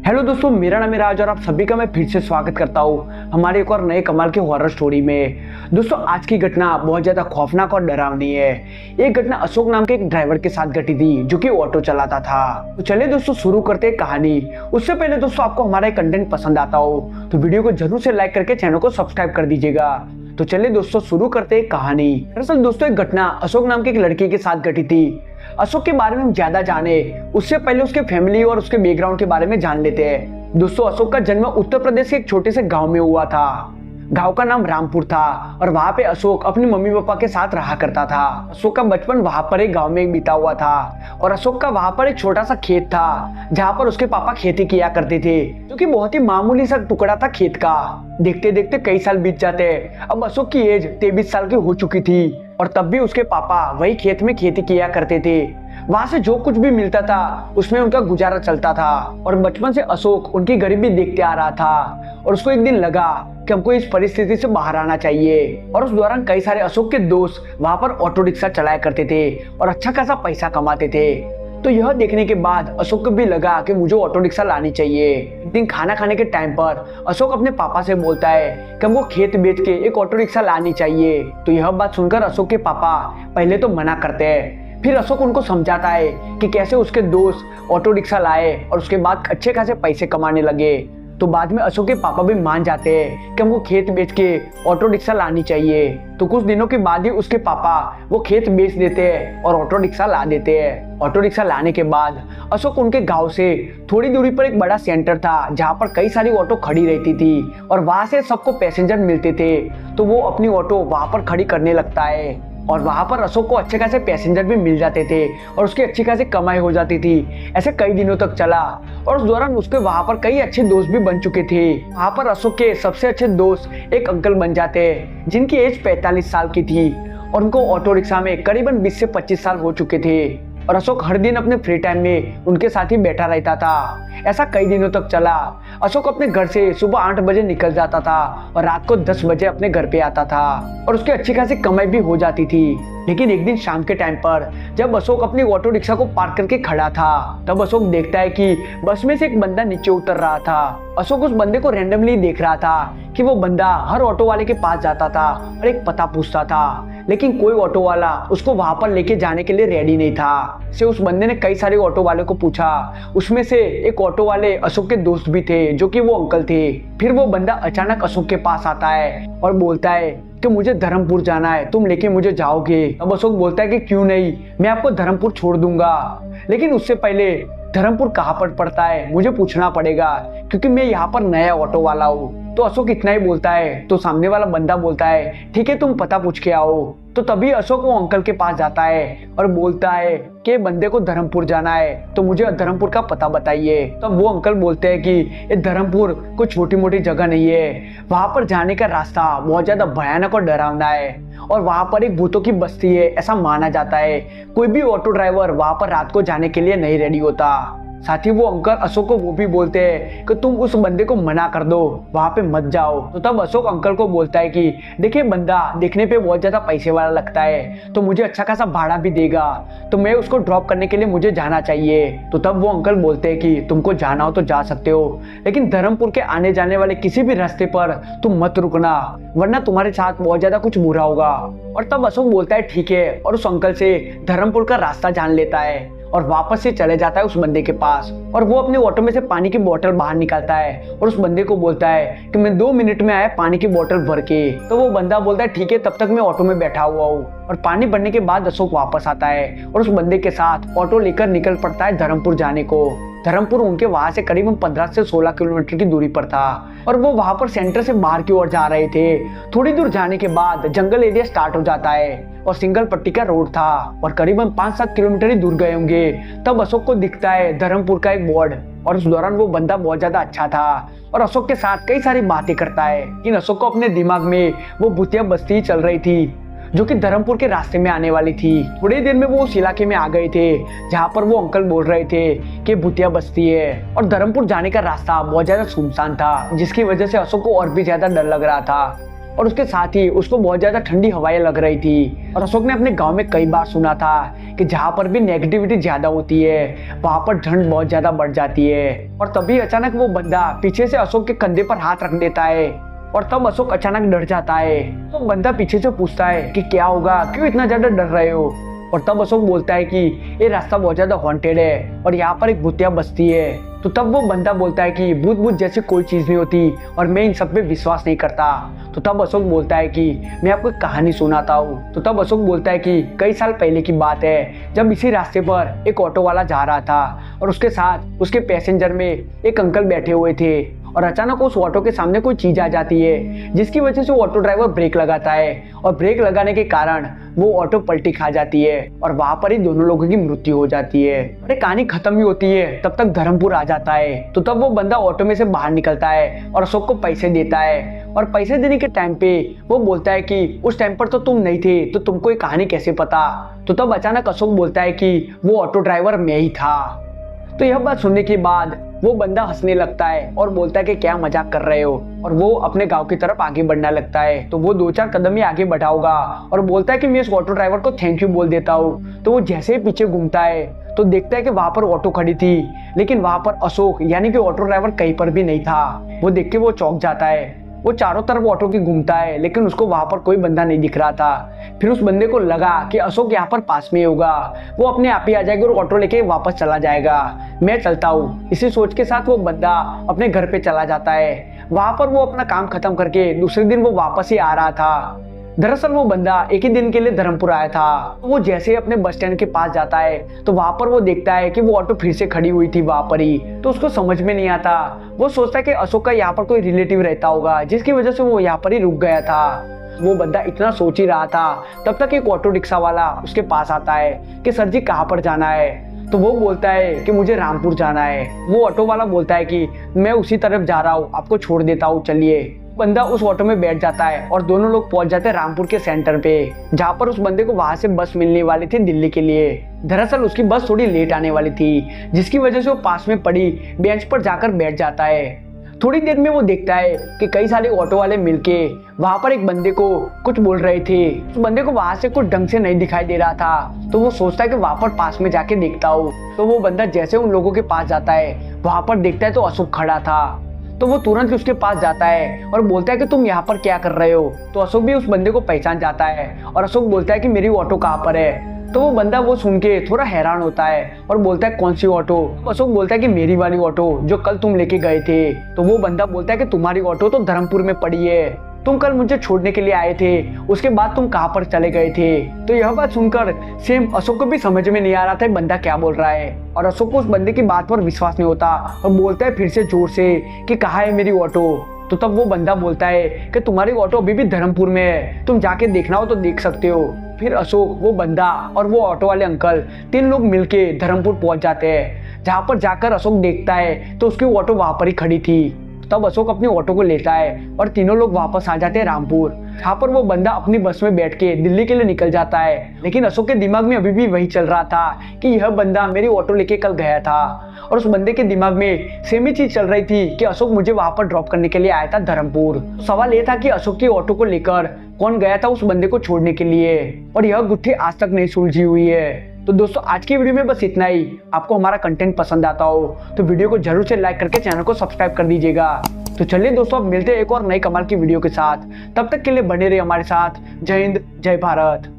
Hello दोस्तों, मेरा नाम है राज और आप सभी का मैं फिर से स्वागत करता हूँ हमारे एक और नए कमाल के हॉरर स्टोरी में। दोस्तों, आज की घटना बहुत ज्यादा खौफनाक और डरावनी है। ये घटना अशोक नाम के एक ड्राइवर के साथ घटी थी जो कि ऑटो चलाता था। तो चलिए दोस्तों शुरू करते हैं कहानी। उससे पहले दोस्तों, आपको हमारा कंटेंट पसंद आता हो तो वीडियो को जरूर से लाइक करके चैनल को सब्सक्राइब कर दीजिएगा। तो चलिए दोस्तों शुरू करते हैं कहानी। दरअसल दोस्तों, एक घटना अशोक नाम के एक लड़के के साथ घटी थी। अशोक के बारे में हम ज्यादा जाने उससे पहले उसके फैमिली और उसके बैकग्राउंड के बारे में जान लेते हैं। दोस्तों, अशोक का जन्म उत्तर प्रदेश के एक छोटे से गांव में हुआ था। गांव का नाम रामपुर था और वहां पे अशोक अपने मम्मी पापा के साथ रहा करता था। अशोक का बचपन वहां पर एक गांव में बीता हुआ था और अशोक का वहां पर एक छोटा सा खेत था जहां पर उसके पापा खेती किया करते थे, जो कि बहुत ही मामूली सा टुकड़ा था खेत का। देखते देखते कई साल बीत जाते। अब अशोक की एज 23 साल की हो चुकी थी और तब भी उसके पापा वही खेत में खेती किया करते थे। वहां से जो कुछ भी मिलता था उसमें उनका गुजारा चलता था और बचपन से अशोक उनकी गरीबी देखते आ रहा था और उसको एक दिन लगा कि हमको इस परिस्थिति से बाहर आना चाहिए। और उस दौरान कई सारे अशोक के दोस्त वहां पर ऑटो रिक्शा चलाया करते थे और अच्छा खासा पैसा कमाते थे। तो यह देखने के बाद अशोक को भी लगा कि मुझे ऑटो रिक्शा लानी चाहिए। एक दिन खाना खाने के टाइम पर अशोक अपने पापा से बोलता है कि हमको खेत बेच के एक ऑटो रिक्शा लानी चाहिए। तो यह बात सुनकर अशोक के पापा पहले तो मना करते हैं, फिर अशोक उनको समझाता है कि कैसे उसके दोस्त ऑटो रिक्शा लाए और उसके बाद अच्छे खासे पैसे कमाने लगे। तो बाद में अशोक के पापा भी मान जाते हैं कि हमको खेत बेच के ऑटो रिक्शा लानी चाहिए। तो कुछ दिनों के बाद ही उसके पापा वो खेत बेच देते हैं और ऑटो रिक्शा ला देते हैं। ऑटो रिक्शा लाने के बाद अशोक उनके गांव से थोड़ी दूरी पर एक बड़ा सेंटर था जहां पर कई सारी ऑटो खड़ी रहती थी और वहां से सबको पैसेंजर मिलते थे। तो वो अपनी ऑटो वहां पर खड़ी करने लगता है और वहां पर अशोक को अच्छे खासे पैसेंजर भी मिल जाते थे और उसकी अच्छी खासी कमाई हो जाती थी। ऐसे कई दिनों तक चला और उस दौरान उसके वहां पर कई अच्छे दोस्त भी बन चुके थे। वहां पर अशोक के सबसे अच्छे दोस्त एक अंकल बन जाते जिनकी एज 45 साल की थी और उनको ऑटो रिक्शा में करीबन 20 से 25 साल हो चुके थे और अशोक हर दिन अपने फ्री टाइम में उनके साथ ही बैठा रहता था। ऐसा कई दिनों तक चला। अशोक अपने घर से सुबह 8 बजे निकल जाता था और रात को 10 बजे अपने घर पे आता था और उसकी अच्छी खासी कमाई भी हो जाती थी। लेकिन एक दिन शाम के टाइम पर जब अशोक अपनी ऑटो रिक्शा को पार्क करके खड़ा था, तब अशोक देखता है कि बस में से एक बंदा नीचे उतर रहा था। अशोक उस बंदे को रैंडमली देख रहा था कि वो बंदा हर ऑटो वाले के पास जाता था और एक पता पूछता था, लेकिन कोई ऑटो वाला उसको वहां पर लेके जाने के लिए रेडी नहीं था। से उस बंदे ने कई सारे ऑटो वाले को पूछा। उसमें से एक ऑटो वाले अशोक के दोस्त भी थे जो कि वो अंकल थे। फिर वो बंदा अचानक अशोक के पास आता है और बोलता है कि मुझे धर्मपुर जाना है, तुम लेके मुझे जाओगे? अब अशोक बोलता है कि क्यों नहीं, मैं आपको धर्मपुर छोड़ दूंगा, लेकिन उससे पहले धर्मपुर कहाँ पर पड़ता है मुझे पूछना पड़ेगा क्योंकि मैं यहाँ पर नया ऑटो वाला हूँ। तो अशोक इतना ही बोलता है तो सामने वाला बंदा बोलता है ठीक है, तुम पता पूछ के आओ। तो तभी अशोक वो अंकल के पास जाता है और बोलता है कि बंदे को धर्मपुर जाना है तो मुझे धर्मपुर का पता बताइए। तब वो अंकल बोलते हैं कि ये धर्मपुर कोई छोटी मोटी जगह नहीं है, वहां पर जाने का रास्ता बहुत ज्यादा भयानक और डरावना है और वहां पर एक भूतों की बस्ती है, ऐसा माना जाता है। कोई भी ऑटो ड्राइवर वहां पर रात को जाने के लिए नहीं रेडी होता। साथ ही वो अंकल अशोक को वो भी बोलते हैं कि तुम उस बंदे को मना कर दो, वहां पे मत जाओ। तो तब अशोक अंकल को बोलता है कि देखिए, बंदा देखने पे बहुत ज्यादा पैसे वाला लगता है तो मुझे अच्छा खासा भाड़ा भी देगा, तो मैं उसको ड्रॉप करने के लिए मुझे जाना चाहिए। तो तब वो अंकल बोलते हैं कि तुमको जाना हो तो जा सकते हो, लेकिन धर्मपुर के आने जाने वाले किसी भी रास्ते पर तुम मत रुकना, वरना तुम्हारे साथ बहुत ज्यादा कुछ बुरा होगा। और तब अशोक बोलता है ठीक है और उस अंकल से धर्मपुर का रास्ता जान लेता है और वापस से चले जाता है उस बंदे के पास और वो अपने ऑटो में से पानी की बोतल बाहर निकालता है और उस बंदे को बोलता है कि मैं 2 मिनट में आया पानी की बोतल भर के। तो वो बंदा बोलता है ठीक है, तब तक मैं ऑटो में बैठा हुआ हूँ। और पानी भरने के बाद अशोक वापस आता है और उस बंदे के साथ ऑटो लेकर निकल पड़ता है धर्मपुर जाने को। धर्मपुर उनके वहां से करीबन 15 से 16 किलोमीटर की दूरी पर था और वो वहां पर सेंटर से बाहर की ओर जा रहे थे। थोड़ी दूर जाने के बाद जंगल एरिया स्टार्ट हो जाता है और सिंगल पट्टी का रोड था और करीबन 5-7 किलोमीटर ही दूर गए होंगे। तब अशोक को दिखता है धर्मपुर का एक बोर्ड और उस दौरान वो बंदा बहुत ज्यादा अच्छा था और अशोक के साथ कई सारी बातें करता है, लेकिन अशोक को अपने दिमाग में वो भूतिया बस्ती चल रही थी जो कि धर्मपुर के रास्ते में आने वाली थी। थोड़ी देर में वो उस इलाके में आ गए थे जहाँ पर वो अंकल बोल रहे थे कि भूतिया बस्ती है और धर्मपुर जाने का रास्ता बहुत ज्यादा सुनसान था, जिसकी वजह से अशोक को और भी ज्यादा डर लग रहा था। और उसके साथ ही उसको बहुत ज्यादा ठंडी हवाएं लग रही थी। और अशोक ने अपने गांव में कई बार सुना था कि जहाँ पर भी नेगेटिविटी ज्यादा होती है वहां पर ठंड बहुत ज्यादा बढ़ जाती है। और तभी अचानक वो बंदा पीछे से अशोक के कंधे पर हाथ रख देता है और तब अशोक अचानक डर जाता है। तो बंदा पीछे से पूछता है कि क्या होगा, क्यों इतना ज्यादा डर रहे हो। और तब अशोक बोलता है कि ये रास्ता बहुत ज्यादा हॉन्टेड है और यहाँ पर एक भूतिया बस्ती है। तो तब वो बंदा बोलता है कि भूत भूत जैसी कोई चीज नहीं होती और मैं इन सब पे विश्वास नहीं करता। तो तब अशोक बोलता है कि मैं आपको एक कहानी सुनाता हूँ। तो तब अशोक बोलता है कि कई साल पहले की बात है, जब इसी रास्ते पर एक ऑटो वाला जा रहा था और उसके साथ उसके पैसेंजर में एक अंकल बैठे हुए थे। और अचानक उस ऑटो के सामने कोई चीज आ जाती है जिसकी वजह से वो ऑटो ड्राइवर ब्रेक लगाता है और ब्रेक लगाने के कारण वो ऑटो पलटी खा जाती है और वहां पर ही दोनों लोगों की मृत्यु हो जाती है। और कहानी खत्म ही होती है तब तक धर्मपुर आ जाता है। तो तब वो बंदा ऑटो में से बाहर निकलता है और अशोक को पैसे देता है। और पैसे देने के टाइम पे वो बोलता है कि उस टाइम पर तो तुम नहीं थे तो तुमको ये कहानी कैसे पता। तो तब अचानक अशोक बोलता है कि वो ऑटो ड्राइवर मैं ही था। तो यह बात सुनने के बाद वो बंदा हंसने लगता है और बोलता है कि क्या मजाक कर रहे हो। और वो अपने गांव की तरफ आगे बढ़ने लगता है। तो वो 2-4 कदम ही आगे बढ़ाओगा और बोलता है कि मैं इस ऑटो ड्राइवर को थैंक यू बोल देता हूँ। तो वो जैसे ही पीछे घूमता है तो देखता है कि वहां पर ऑटो खड़ी थी, लेकिन वहां पर अशोक यानी कि ऑटो ड्राइवर कहीं पर भी नहीं था। वो देख के वो चौंक जाता है। वो चारों तरफ ऑटो की घूमता है लेकिन उसको वहां पर कोई बंदा नहीं दिख रहा था। फिर उस बंदे को लगा कि अशोक यहाँ पर पास में होगा, वो अपने आप ही आ जाएगा और ऑटो लेके वापस चला जाएगा, मैं चलता हूँ। इसी सोच के साथ वो बंदा अपने घर पे चला जाता है। वहां पर वो अपना काम खत्म करके दूसरे दिन वो वापस ही आ रहा था। दरअसल वो बंदा एक ही दिन के लिए धर्मपुर आया था। वो जैसे ही अपने बस स्टैंड के पास जाता है तो वहां पर वो देखता है कि वो ऑटो फिर से खड़ी हुई थी वहां पर ही। तो उसको समझ में नहीं आता। वो सोचता है कि अशोक का यहाँ पर कोई रिलेटिव रहता होगा जिसकी वजह से वो यहाँ पर ही रुक गया था। वो बंदा इतना सोच ही रहा था तब तक एक ऑटो रिक्शा वाला उसके पास आता है कि सर जी कहाँ पर जाना है। तो वो बोलता है कि मुझे रामपुर जाना है। वो ऑटो वाला बोलता है कि मैं उसी तरफ जा रहा हूँ, आपको छोड़ देता हूँ, चलिए। बंदा उस ऑटो में बैठ जाता है और दोनों लोग पहुंच जाते हैं रामपुर के सेंटर पे, जहाँ पर उस बंदे को वहां से बस मिलने वाली थी दिल्ली के लिए। दरअसल उसकी बस थोड़ी लेट आने वाली थी जिसकी वजह से वो पास में पड़ी बेंच पर जाकर बैठ जाता है। थोड़ी देर में वो देखता है कि कई सारे ऑटो वाले मिलके वहां पर एक बंदे को कुछ बोल रहे थे। उस बंदे को वहां से कुछ ढंग से नहीं दिखाई दे रहा था। तो वो सोचता है कि वहां पर पास में जाके देखता हूँ। तो वो बंदा जैसे उन लोगों के पास जाता है वहां पर देखता है तो अशोक खड़ा था। तो वो तुरंत उसके पास जाता है और बोलता है कि तुम यहाँ पर क्या कर रहे हो। तो अशोक भी उस बंदे को पहचान जाता है और अशोक बोलता है कि मेरी ऑटो कहाँ पर है। तो वो बंदा वो सुन के थोड़ा हैरान होता है और बोलता है कौन सी ऑटो। अशोक बोलता है कि मेरी वाली ऑटो जो कल तुम लेके गए थे। तो वो बंदा बोलता है कि तुम्हारी ऑटो तो धर्मपुर में पड़ी है, तुम कल मुझे छोड़ने के लिए आए थे, उसके बाद तुम कहाँ पर चले गए थे। तो यह बात सुनकर सेम अशोक को भी समझ में नहीं आ रहा था बंदा क्या बोल रहा है। और अशोक को उस बंदे की बात पर विश्वास नहीं होता और बोलता है फिर से जोर से कि कहाँ है मेरी ऑटो। तो तब वो बंदा बोलता है कि तुम्हारी ऑटो अभी भी धर्मपुर में है, तुम जाके देखना हो तो देख सकते हो। फिर अशोक, वो बंदा और वो ऑटो वाले अंकल 3 लोग मिलके धर्मपुर पहुंच जाते हैं। जहाँ पर जाकर अशोक देखता है तो उसकी ऑटो वहां पर ही खड़ी थी। तब अशोक अपनी ऑटो को लेता है और तीनों लोग वापस आ जाते हैं रामपुर, जहाँ पर वो बंदा अपनी बस में बैठ के दिल्ली के लिए निकल जाता है। लेकिन अशोक के दिमाग में अभी भी वही चल रहा था कि यह बंदा मेरी ऑटो लेके कल गया था। और उस बंदे के दिमाग में सेम ही चीज चल रही थी कि अशोक मुझे वहां पर ड्रॉप करने के लिए आया था धर्मपुर। तो सवाल ये था कि अशोक की ऑटो को लेकर कौन गया था उस बंदे को छोड़ने के लिए, और यह गुत्थी आज तक नहीं सुलझी हुई है। तो दोस्तों आज की वीडियो में बस इतना ही। आपको हमारा कंटेंट पसंद आता हो तो वीडियो को जरूर से लाइक करके चैनल को सब्सक्राइब कर दीजिएगा। तो चलिए दोस्तों, अब मिलते हैं एक और नई कमाल की वीडियो के साथ। तब तक के लिए बने रहिए हमारे साथ। जय हिंद, जय भारत।